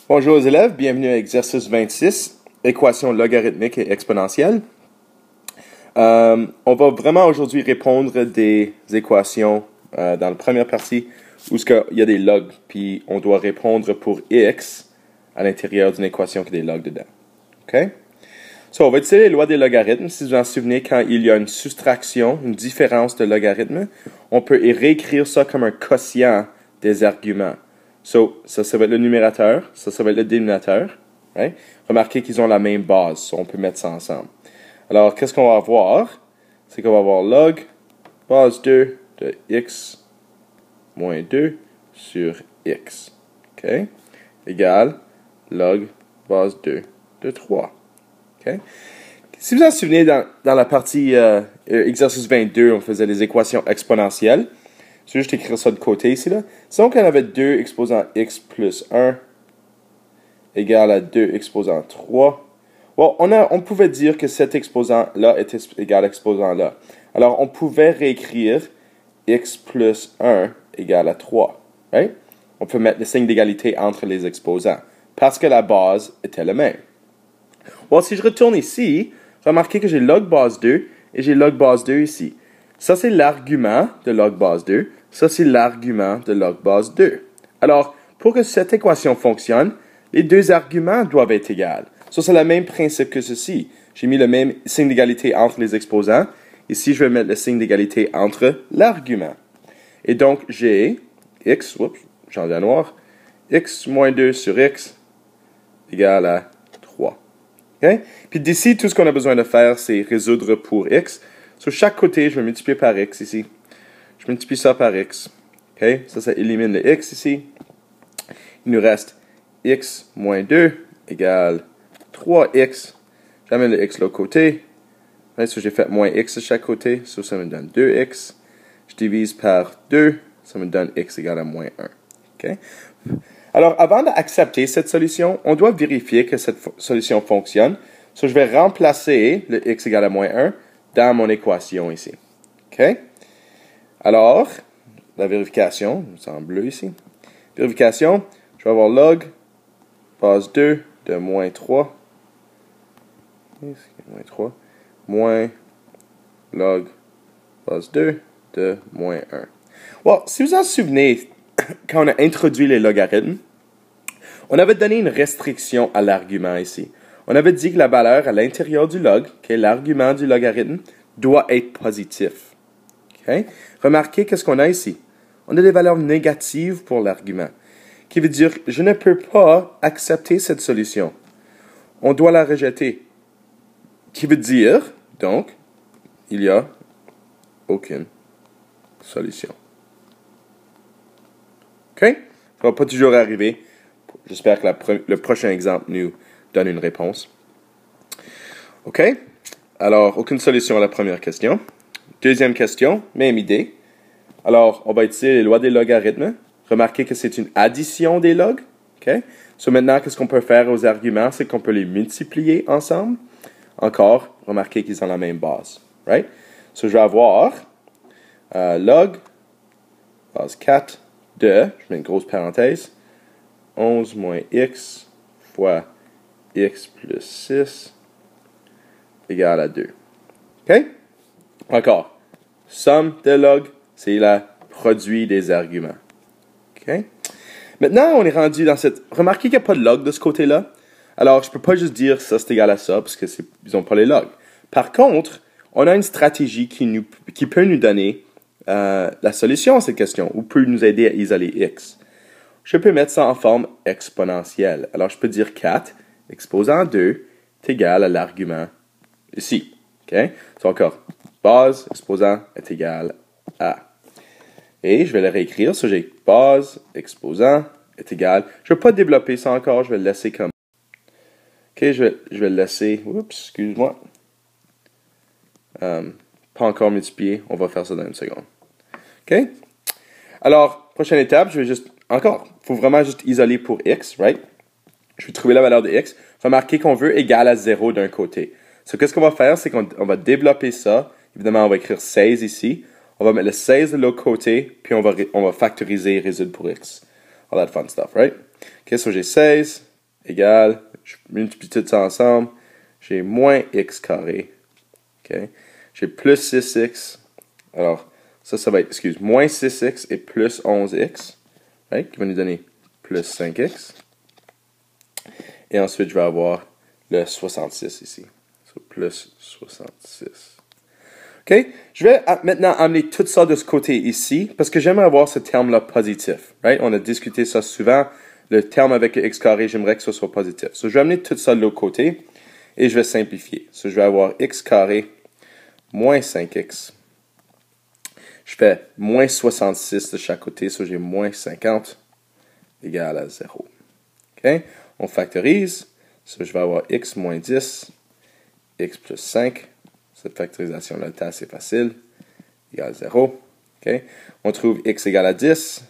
Bonjour aux élèves, bienvenue à exercice 26, équation logarithmique et exponentielle. On va vraiment aujourd'hui répondre des équations dans la première partie où il y a des logs, puis on doit répondre pour x à l'intérieur d'une équation qui a des logs dedans. OK? So, on va utiliser les lois des logarithmes. Si vous vous en souvenez, quand il y a une soustraction, une différence de logarithme, on peut réécrire ça comme un quotient des arguments. So, ça va être le numérateur, ça va être le dénominateur. Right? Remarquez qu'ils ont la même base, so on peut mettre ça ensemble. Alors, qu'est-ce qu'on va avoir? C'est qu'on va avoir log base 2 de x moins 2 sur x. OK? Égale log base 2 de 3. Okay. Si vous vous en souvenez, dans la partie exercice 22, on faisait les équations exponentielles. Je vais juste écrire ça de côté ici. Disons qu'on avait 2 exposant x plus 1 égale à 2 exposant 3. Bon, on pouvait dire que cet exposant-là était égal à exposant-là. Alors, on pouvait réécrire x plus 1 égale à 3. Right? On peut mettre le signe d'égalité entre les exposants parce que la base était la même. Bon, si je retourne ici, remarquez que j'ai log base 2 et j'ai log base 2 ici. Ça, c'est l'argument de log base 2. Ça, c'est l'argument de log base 2. Alors, pour que cette équation fonctionne, les deux arguments doivent être égaux. Ça, c'est le même principe que ceci. J'ai mis le même signe d'égalité entre les exposants. Ici, je vais mettre le signe d'égalité entre l'argument. Et donc, j'ai x, change à noir, x moins 2 sur x égale à 3. Okay? Puis d'ici, tout ce qu'on a besoin de faire, c'est résoudre pour x. Sur chaque côté, je vais multiplier par x ici. Je multiplie ça par x. Okay? Ça élimine le x ici. Il nous reste x moins 2 égale 3x. J'amène le x de l'autre côté. So, j'ai fait moins x de chaque côté. So, ça me donne 2x. Je divise par 2. Ça me donne x égale à moins 1. Okay? Alors, avant d'accepter cette solution, on doit vérifier que cette solution fonctionne. So, je vais remplacer le x égale à moins 1 dans mon équation ici. OK? Alors, la vérification, c'est en bleu ici. Vérification, je vais avoir log base 2 de moins 3. Moins log base 2 de moins 1. Well, si vous en souvenez, quand on a introduit les logarithmes, on avait donné une restriction à l'argument ici. On avait dit que la valeur à l'intérieur du log, qui est l'argument du logarithme, doit être positif. Okay? Remarquez qu'est-ce qu'on a ici. On a des valeurs négatives pour l'argument, qui veut dire que je ne peux pas accepter cette solution. On doit la rejeter. Qui veut dire, donc, il n'y a aucune solution. OK? Ça ne va pas toujours arriver. J'espère que le prochain exemple nous donne une réponse. OK? Alors, aucune solution à la première question. Deuxième question, même idée. Alors, on va utiliser les lois des logarithmes. Remarquez que c'est une addition des logs. OK? So, maintenant, qu'est-ce qu'on peut faire aux arguments? C'est qu'on peut les multiplier ensemble. Encore, remarquez qu'ils ont la même base. Right? So, je vais avoir log, base 4, de, je mets une grosse parenthèse, 11 moins x fois x plus 6 égale à 2. OK? Encore. Somme de log, c'est le produit des arguments. OK? Maintenant, on est rendu dans cette... Remarquez qu'il n'y a pas de log de ce côté-là. Alors, je ne peux pas juste dire ça, c'est égal à ça, parce qu'ils n'ont pas les logs. Par contre, on a une stratégie qui peut nous donner la solution à cette question, ou peut nous aider à isoler x. Je peux mettre ça en forme exponentielle. Alors, je peux dire 4 exposant 2 est égal à l'argument ici. OK? C'est encore base exposant est égal à. Et je vais le réécrire. So, j'ai base exposant est égal. Je ne vais pas développer ça encore. Je vais le laisser comme. OK, je vais le laisser. Oups, excuse-moi. Pas encore multiplié. On va faire ça dans une seconde. OK? Alors, prochaine étape, je vais juste. Encore, il faut vraiment juste isoler pour x, right? Je vais trouver la valeur de x. Remarquez qu'on veut égal à 0 d'un côté. So, qu'est-ce qu'on va faire? C'est qu'on va développer ça. Évidemment, on va écrire 16 ici. On va mettre le 16 de l'autre côté, puis on va factoriser et résoudre pour x. All that fun stuff, right? OK, so j'ai 16 égale, je multiplie tout ça ensemble, j'ai moins x carré. Okay? J'ai plus 6x. Alors, ça va être, moins 6x et plus 11x, right? Qui va nous donner plus 5x. Et ensuite, je vais avoir le 66 ici. So, plus 66. OK? Je vais maintenant amener tout ça de ce côté ici, parce que j'aimerais avoir ce terme-là positif, right? On a discuté ça souvent. Le terme avec le x carré, j'aimerais que ce soit positif. So, je vais amener tout ça de l'autre côté, et je vais simplifier. So, je vais avoir x carré moins 5x. Je fais moins 66 de chaque côté, so j'ai moins 50 égale à 0. OK? On factorise. So, je vais avoir x moins 10, x plus 5. Cette factorisation-là est assez facile. Égale 0. OK? On trouve x égale à 10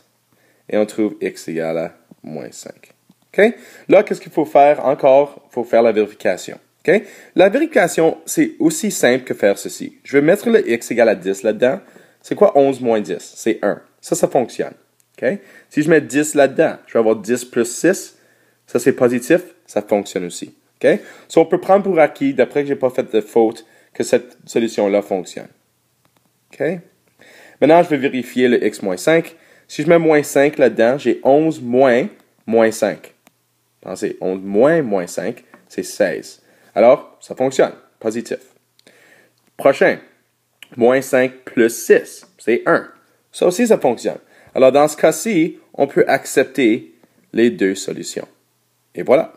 et on trouve x égale à moins 5. OK? Là, qu'est-ce qu'il faut faire encore? Il faut faire la vérification. OK? La vérification, c'est aussi simple que faire ceci. Je vais mettre le x égale à 10 là-dedans. C'est quoi 11 moins 10? C'est 1. Ça fonctionne. OK? Si je mets 10 là-dedans, je vais avoir 10 plus 6. Ça, c'est positif. Ça fonctionne aussi. OK? So, on peut prendre pour acquis, d'après que je n'ai pas fait de faute, que cette solution-là fonctionne. OK? Maintenant, je vais vérifier le x moins 5. Si je mets moins 5 là-dedans, j'ai 11 moins 5. Pensez, 11 moins 5, c'est 16. Alors, ça fonctionne. Positif. Prochain. Moins 5 plus 6, c'est 1. Ça aussi, ça fonctionne. Alors, dans ce cas-ci, on peut accepter les deux solutions. Et voilà.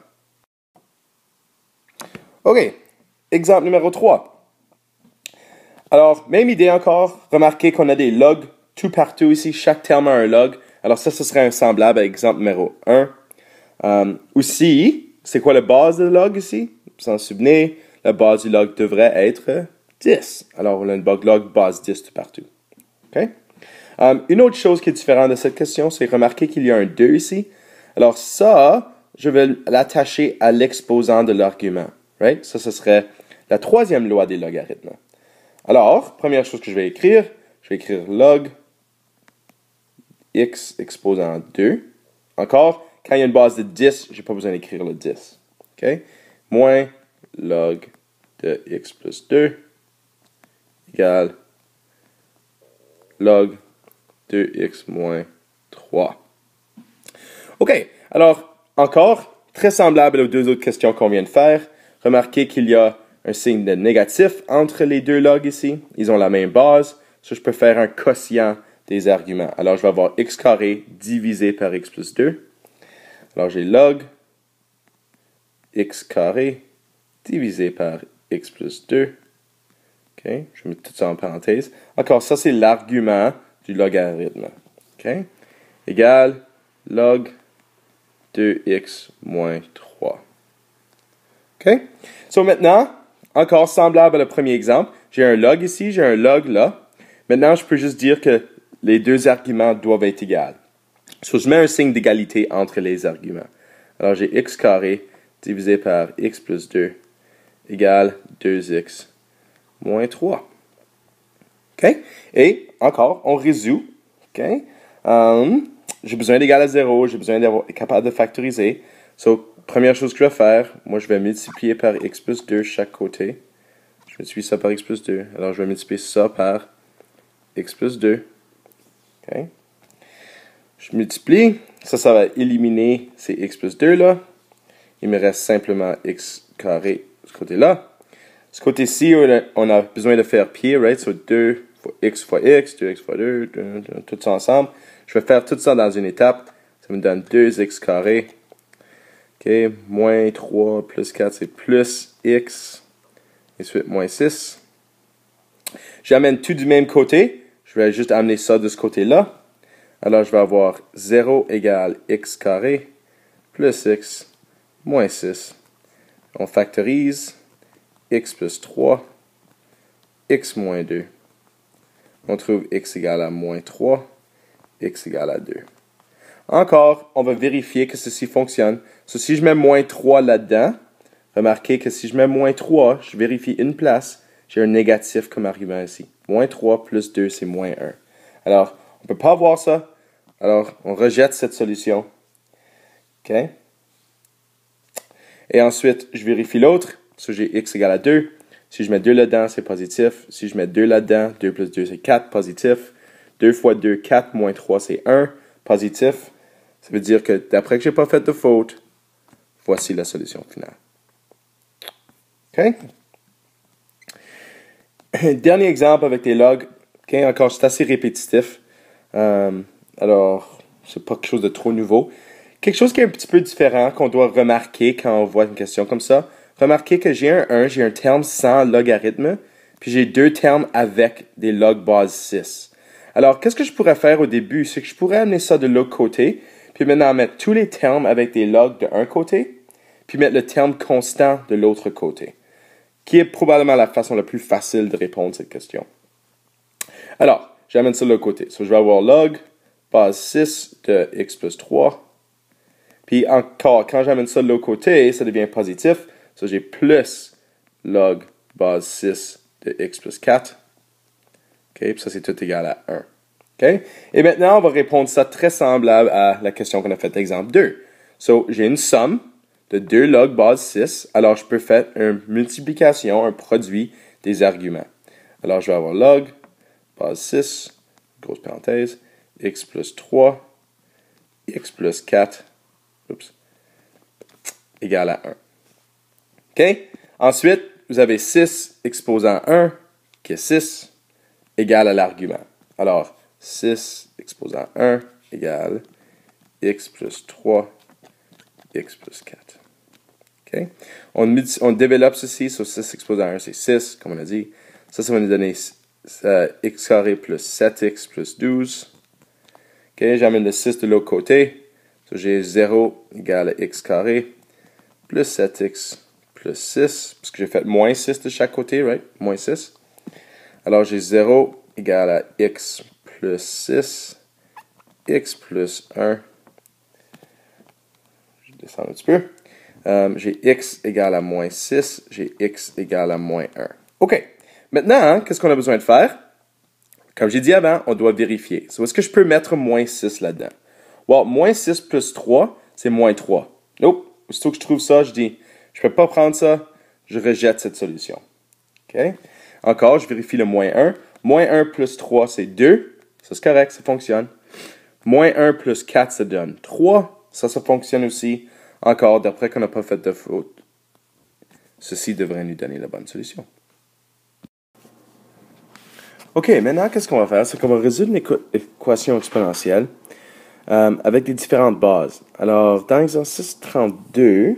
OK. Exemple numéro 3. Alors, même idée encore. Remarquez qu'on a des logs tout partout ici. Chaque terme a un log. Alors, ça, ce serait un semblable à exemple numéro 1. Aussi, c'est quoi la base de log ici? Vous vous en souvenez, la base du log devrait être 10. Alors, on a une log base 10 tout partout. OK? Une autre chose qui est différente de cette question, c'est remarquer qu'il y a un 2 ici. Alors, ça, je vais l'attacher à l'exposant de l'argument. Right? Ça, ce serait la troisième loi des logarithmes. Alors, première chose que je vais écrire log x exposant 2. Encore, quand il y a une base de 10, je n'ai pas besoin d'écrire le 10. OK? Moins log de x plus 2 égale log 2x moins 3. OK. Alors, encore, très semblable aux deux autres questions qu'on vient de faire. Remarquez qu'il y a un signe de négatif entre les deux logs ici. Ils ont la même base. So, je peux faire un quotient des arguments. Alors, je vais avoir x carré divisé par x plus 2. Alors, j'ai log x carré divisé par x plus 2. OK? Je vais mettre tout ça en parenthèse. Encore, ça, c'est l'argument du logarithme. OK? Égale log 2x moins 3. OK? So, maintenant, encore semblable au premier exemple, j'ai un log ici, j'ai un log là. Maintenant, je peux juste dire que les deux arguments doivent être égaux. So, je mets un signe d'égalité entre les arguments. Alors, j'ai x carré divisé par x plus 2 égale 2x moins 3. OK? Et encore, on résout. OK? J'ai besoin d'égal à 0. J'ai besoin d'être capable de factoriser. So, première chose que je vais faire, moi, je vais multiplier par x plus 2 chaque côté. Je multiplie ça par x plus 2. Alors, je vais multiplier ça par x plus 2. OK? Je multiplie. Ça va éliminer ces x plus 2 là. Il me reste simplement x carré de ce côté-là. Ce côté-ci, on a besoin de faire pied, right? So 2 fois x, 2x fois 2, tout ça ensemble. Je vais faire tout ça dans une étape. Ça me donne 2x carré. OK, moins 3 plus 4, c'est plus x. Et ensuite, moins 6. J'amène tout du même côté. Je vais juste amener ça de ce côté-là. Alors, je vais avoir 0 égale x carré plus x moins 6. On factorise. X plus 3, x moins 2. On trouve x égale à moins 3, x égale à 2. Encore, on va vérifier que ceci fonctionne. So, si je mets moins 3 là-dedans, remarquez que si je mets moins 3, je vérifie une place, j'ai un négatif comme argument ici. Moins 3 plus 2, c'est moins 1. Alors, on ne peut pas voir ça. Alors, on rejette cette solution. OK? Et ensuite, je vérifie l'autre. So, j'ai x égale à 2. Si je mets 2 là-dedans, c'est positif. Si je mets 2 là-dedans, 2 plus 2, c'est 4, positif. 2 fois 2, 4, moins 3, c'est 1, positif. Ça veut dire que d'après que je n'ai pas fait de faute, voici la solution finale. OK? Dernier exemple avec des logs. Okay? Encore, c'est assez répétitif. Alors, c'est pas quelque chose de trop nouveau. Quelque chose qui est un petit peu différent qu'on doit remarquer quand on voit une question comme ça. Remarquez que j'ai un 1, j'ai un terme sans logarithme, puis j'ai deux termes avec des log base 6. Alors, qu'est-ce que je pourrais faire au début? C'est que je pourrais amener ça de l'autre côté, puis maintenant mettre tous les termes avec des logs de un côté, puis mettre le terme constant de l'autre côté, qui est probablement la façon la plus facile de répondre à cette question. Alors, j'amène ça de l'autre côté. So, je vais avoir log base 6 de x plus 3. Puis encore, quand j'amène ça de l'autre côté, ça devient positif. So, j'ai plus log base 6 de x plus 4. OK, puis ça, c'est tout égal à 1. OK? Et maintenant, on va répondre ça très semblable à la question qu'on a faite, exemple 2. So, j'ai une somme de 2 log base 6. Alors, je peux faire une multiplication, un produit des arguments. Alors, je vais avoir log base 6, grosse parenthèse, x plus 3, x plus 4, égale à 1. OK? Ensuite, vous avez 6 exposant 1, qui est 6, égale à l'argument. Alors, 6 exposant 1 égale x plus 3, x plus 4. OK? On développe ceci sur 6 exposant 1, c'est 6, comme on a dit. Ça va nous donner x carré plus 7x plus 12. OK? J'amène le 6 de l'autre côté. So, j'ai 0 égale à x carré plus 7x plus 6, parce que j'ai fait moins 6 de chaque côté, right? Moins 6. Alors, j'ai 0 égale à x plus 6, x plus 1. Je descends un petit peu. J'ai x égale à moins 6, j'ai x égale à moins 1. OK. Maintenant, qu'est-ce qu'on a besoin de faire? Comme j'ai dit avant, on doit vérifier. So, est-ce que je peux mettre moins 6 là-dedans? Well, moins 6 plus 3, c'est moins 3. Nope. Aussitôt que je trouve ça, je dis, je ne peux pas prendre ça, je rejette cette solution. OK? Encore, je vérifie le moins 1. Moins 1 plus 3, c'est 2. Ça, c'est correct, ça fonctionne. Moins 1 plus 4, ça donne 3. Ça fonctionne aussi. Encore, d'après qu'on n'a pas fait de faute, ceci devrait nous donner la bonne solution. OK, maintenant, qu'est-ce qu'on va faire? C'est qu'on va résoudre une équation exponentielle avec des différentes bases. Alors, dans l'exercice 22,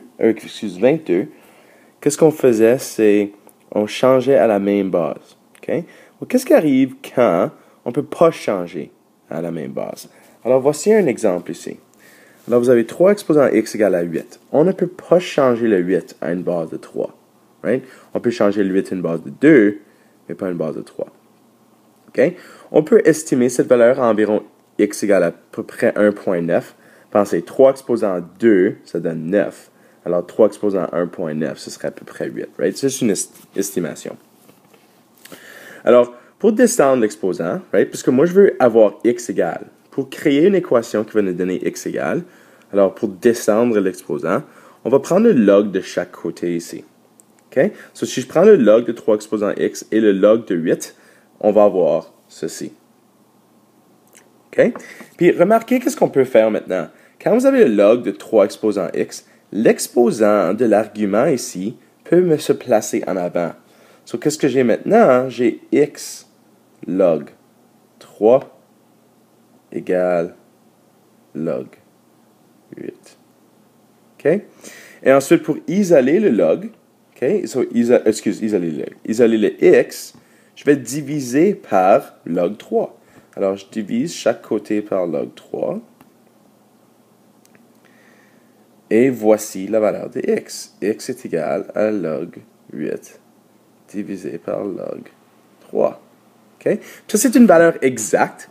qu'est-ce qu'on faisait? C'est on changeait à la même base. OK? Donc, qu'est-ce qui arrive quand on ne peut pas changer à la même base? Alors, voici un exemple ici. Alors, vous avez 3 exposant x égale à 8. On ne peut pas changer le 8 à une base de 3. Right? On peut changer le 8 à une base de 2, mais pas à une base de 3. OK? On peut estimer cette valeur à environ x égale à peu près 1.9. Pensez, 3 exposant 2, ça donne 9. Alors, 3 exposant 1.9, ce serait à peu près 8. Right? C'est juste une estimation. Alors, pour descendre l'exposant, right, parce que moi, je veux avoir x égale. Pour créer une équation qui va nous donner x égale, alors pour descendre l'exposant, on va prendre le log de chaque côté ici. OK? So, si je prends le log de 3 exposant x et le log de 8, on va avoir ceci. OK? Puis, remarquez qu'est-ce qu'on peut faire maintenant. Quand vous avez le log de 3 exposant x, l'exposant de l'argument ici peut se placer en avant. So, qu'est-ce que j'ai maintenant? J'ai x log 3 égale log 8. OK? Et ensuite, pour isoler le log, OK? So, isoler le x, je vais diviser par log 3. Alors, je divise chaque côté par log 3. Et voici la valeur de x. X est égal à log 8 divisé par log 3. OK? Ça, c'est une valeur exacte.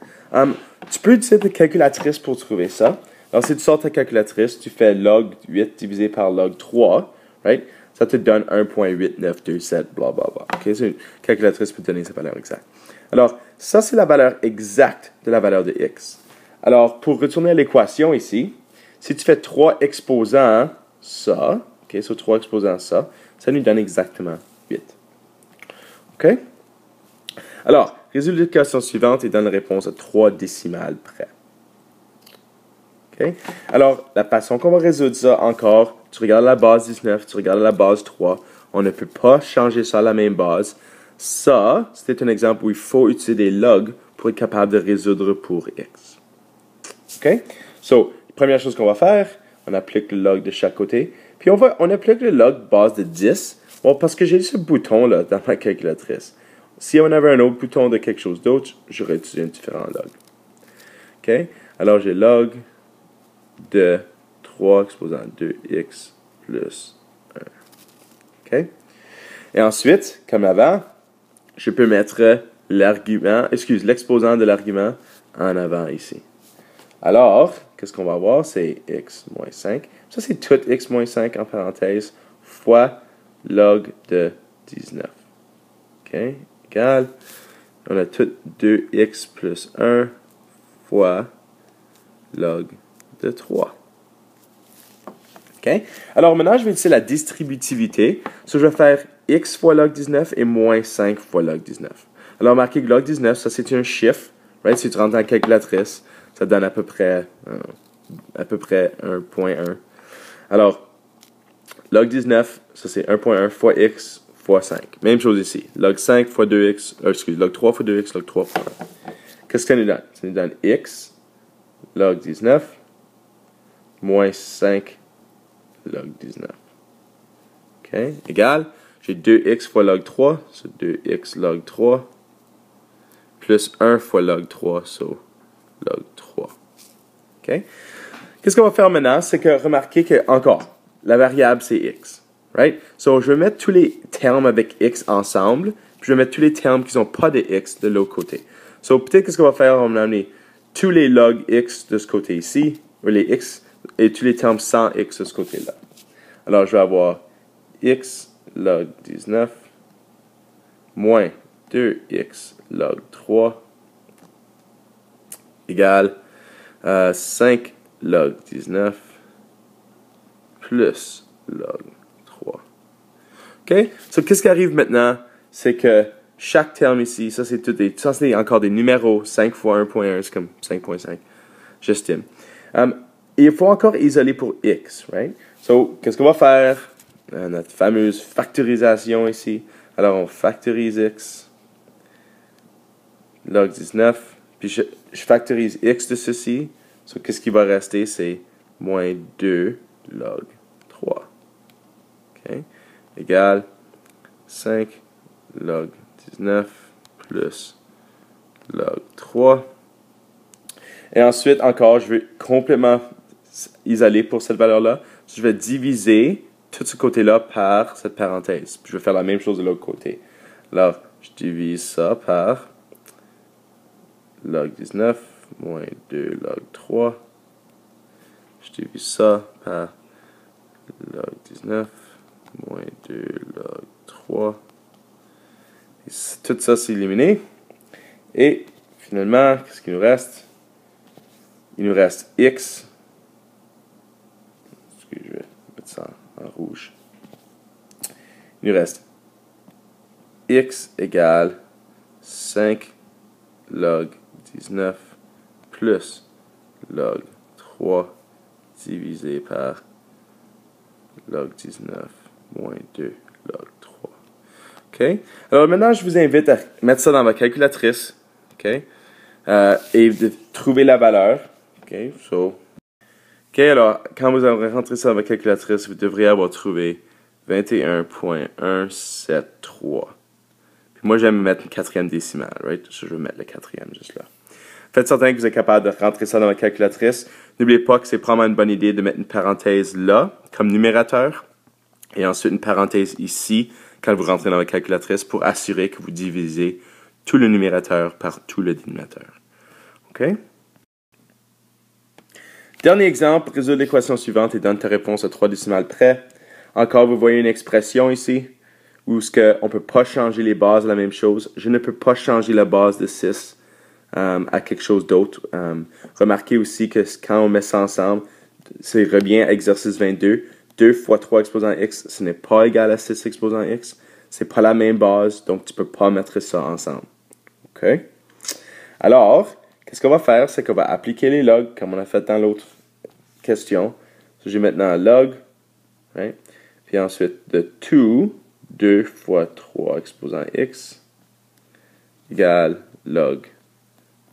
Tu peux utiliser ta calculatrice pour trouver ça. Alors, si tu sors ta calculatrice, tu fais log 8 divisé par log 3, right? Ça te donne 1.8927, blablabla. OK? C'est une calculatrice pour te donner cette valeur exacte. Alors, ça, c'est la valeur exacte de la valeur de x. Alors, pour retourner à l'équation ici, si tu fais 3 exposant ça, OK, so 3 exposant ça, ça nous donne exactement 8. OK? Alors, résoudre l'équation suivante et donne la réponse à 3 décimales près. OK? Alors, la façon qu'on va résoudre ça encore, tu regardes la base 19, tu regardes la base 3, on ne peut pas changer ça à la même base. Ça, c'était un exemple où il faut utiliser des logs pour être capable de résoudre pour x. OK? So, première chose qu'on va faire, on applique le log de chaque côté. Puis on applique le log base de 10. Bon, parce que j'ai ce bouton-là dans ma calculatrice. Si on avait un autre bouton de quelque chose d'autre, j'aurais utilisé un différent log. OK? Alors, j'ai log de 3 exposant 2x plus 1. OK? Et ensuite, comme avant, je peux mettre l'exposant de l'argument en avant ici. Alors, qu'est-ce qu'on va avoir? C'est x moins 5. Ça, c'est tout x moins 5 en parenthèse fois log de 19. OK? Égal. On a tout 2x plus 1 fois log de 3. OK? Alors, maintenant, je vais utiliser la distributivité. So, je vais faire x fois log 19 et moins 5 fois log 19. Alors, marquez que log 19, ça, c'est un chiffre. Right? Si tu rentres dans la calculatrice, ça donne à peu près 1.1. Alors, log 19, ça c'est 1.1 fois x fois 5. Même chose ici. Log 5 fois 2x, log 3 fois 2x, log 3 fois 1. Qu'est-ce que ça nous donne? Ça nous donne x, log 19, moins 5, log 19. OK? Égal. J'ai 2x fois log 3, c'est 2x log 3, plus 1 fois log 3, so log 3. OK? Qu'est-ce qu'on va faire maintenant? C'est que remarquez que, encore, la variable c'est x. Right? So, je vais mettre tous les termes avec x ensemble, puis je vais mettre tous les termes qui n'ont pas de x de l'autre côté. So, peut-être qu'est-ce qu'on va faire? On va amener tous les log x de ce côté ici, ou les x, et tous les termes sans x de ce côté-là. Alors, je vais avoir x log 19 moins 2x log 3 égale 5 log 19 plus log 3. OK? So, qu'est-ce qui arrive maintenant? C'est que chaque terme ici, ça c'est encore des numéros. 5 fois 1.1, c'est comme 5.5. J'estime. Il faut encore isoler pour x, right? So, qu'est-ce qu'on va faire? Notre fameuse factorisation ici. Alors, on factorise x. Log 19. Puis, je factorise x de ceci. So, qu'est-ce qui va rester? C'est moins 2 log 3. OK? Égal 5 log 19 plus log 3. Et ensuite, encore, je vais complètement isoler pour cette valeur-là. Je vais diviser tout ce côté-là par cette parenthèse. Puis je vais faire la même chose de l'autre côté. Alors, je divise ça par log 19 moins 2 log 3. Je divise ça par log 19 moins 2 log 3. Et tout ça, c'est éliminé. Et finalement, qu'est-ce qu'il nous reste? Il nous reste x. Je vais mettre ça en rouge. Il nous reste x égale 5 log 19 plus log 3 divisé par log 19 moins 2 log 3. OK? Alors maintenant, je vous invite à mettre ça dans ma calculatrice. OK? Et de trouver la valeur. OK? OK, alors, quand vous aurez rentré ça dans ma calculatrice, vous devriez avoir trouvé 21.173. Puis moi, j'aime mettre une quatrième décimale, right? Je vais mettre le quatrième juste là. Faites certain que vous êtes capable de rentrer ça dans ma calculatrice. N'oubliez pas que c'est probablement une bonne idée de mettre une parenthèse là, comme numérateur, et ensuite une parenthèse ici, quand vous rentrez dans la calculatrice, pour assurer que vous divisez tout le numérateur par tout le dénominateur. OK? Dernier exemple, résoudre l'équation suivante et donne ta réponse à 3 décimales près. Encore, vous voyez une expression ici, où on ne peut pas changer les bases à la même chose. Je ne peux pas changer la base de 6 à quelque chose d'autre. Remarquez aussi que quand on met ça ensemble, c'est revient à exercice 22. 2 fois 3 exposant x, ce n'est pas égal à 6 exposant x. C'est pas la même base, donc tu peux pas mettre ça ensemble. OK? Alors, qu'est-ce qu'on va faire? C'est qu'on va appliquer les logs comme on a fait dans l'autre question. So, j'ai maintenant log, right? Puis ensuite, de 2 fois 3 exposant x égale log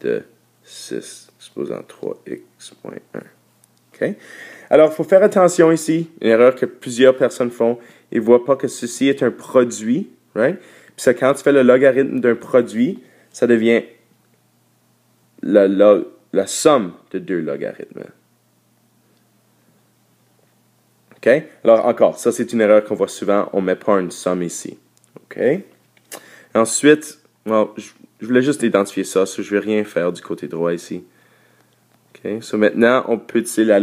de 6 exposant 3x moins 1. OK? Alors, il faut faire attention ici, une erreur que plusieurs personnes font. Ils ne voient pas que ceci est un produit, right? Puis ça, quand tu fais le logarithme d'un produit, ça devient la somme de deux logarithmes. OK? Alors, encore, ça, c'est une erreur qu'on voit souvent. On ne met pas une somme ici. OK? Ensuite, je voulais juste identifier ça, je ne vais rien faire du côté droit ici. OK? So, maintenant, on peut utiliser la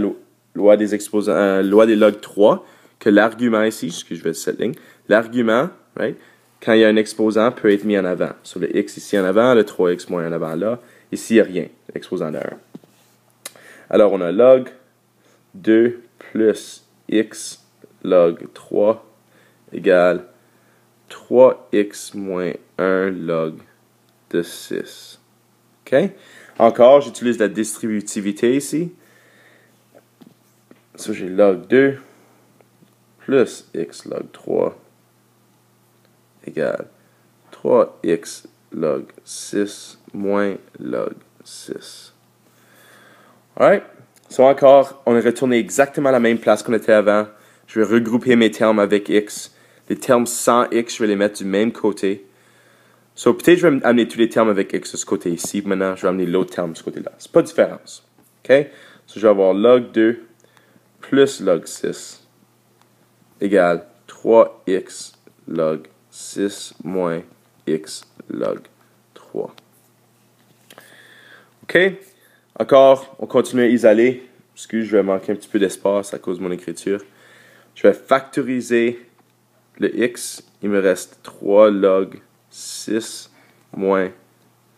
loi des exposants, loi des log 3, que l'argument ici, excusez, je vais cette ligne, l'argument, right, quand il y a un exposant, peut être mis en avant. Sur le x ici en avant, le 3x moins en avant là. Ici, il n'y a rien, l'exposant de 1. Alors, on a log 2 plus x log 3 égale 3x moins 1 log de 6. OK? Encore, j'utilise la distributivité ici. So, j'ai log 2 plus x log 3 égale 3x log 6 moins log 6. Alright? So, encore, on est retourné exactement à la même place qu'on était avant. Je vais regrouper mes termes avec x. Les termes sans x, je vais les mettre du même côté. So, peut-être je vais amener tous les termes avec x de ce côté ici. Maintenant, je vais amener l'autre terme de ce côté-là. C'est pas de différence. OK? So, je vais avoir log 2 plus log 6 égale 3x log 6 moins x log 3. OK? Encore, on continue à isoler. Excuse, je vais manquer un petit peu d'espace à cause de mon écriture. Je vais factoriser le x. Il me reste 3 log 6 moins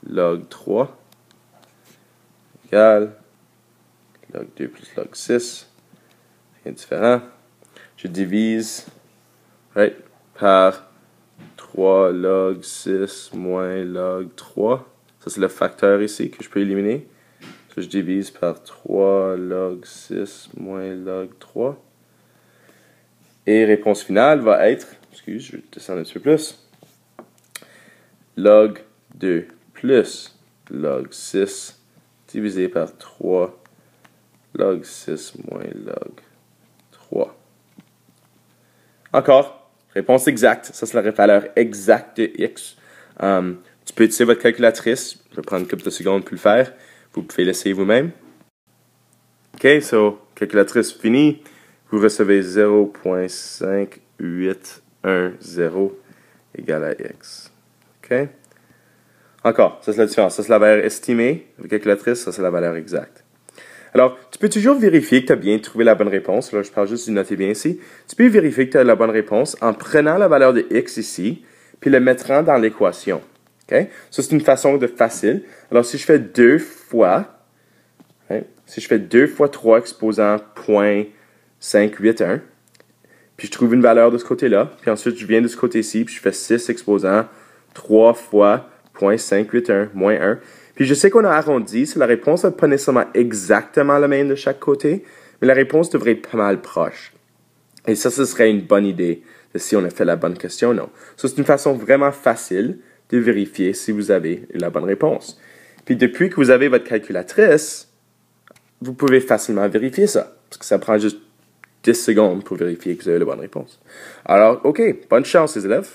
log 3 égale log 2 plus log 6. Rien de différent. Je divise par 3 log 6 moins log 3. Ça, c'est le facteur ici que je peux éliminer. So, je divise par 3 log 6 moins log 3. Et réponse finale va être, excuse, je vais descendre un petit peu plus, log 2 plus log 6 divisé par 3 log 6 moins log 3. Encore, réponse exacte. Ça, c'est la valeur exacte de x. Tu peux utiliser votre calculatrice. Je vais prendre quelques secondes pour le faire. Vous pouvez l'essayer vous-même. OK, so, calculatrice finie. Vous recevez 0.5810 égale à x. OK? Encore, ça c'est la différence. Ça c'est la valeur estimée avec calculatrice. Ça c'est la valeur exacte. Alors, tu peux toujours vérifier que tu as bien trouvé la bonne réponse. Là, je parle juste du noter bien ici. Tu peux vérifier que tu as la bonne réponse en prenant la valeur de x ici, puis le mettant dans l'équation. OK? Ça, c'est une façon de facile. Alors, si je fais 2 fois, si je fais 2 fois 3 exposant 0.581, puis je trouve une valeur de ce côté-là, puis ensuite je viens de ce côté-ci, puis je fais 6 exposant 3 fois 0.581 moins 1. Puis je sais qu'on a arrondi, so la réponse n'est pas nécessairement exactement la même de chaque côté, mais la réponse devrait être pas mal proche. Et ça, ce serait une bonne idée de si on a fait la bonne question ou non. So, c'est une façon vraiment facile de vérifier si vous avez la bonne réponse. Puis depuis que vous avez votre calculatrice, vous pouvez facilement vérifier ça, parce que ça prend juste 10 secondes pour vérifier que vous avez la bonne réponse. Alors, OK, bonne chance les élèves.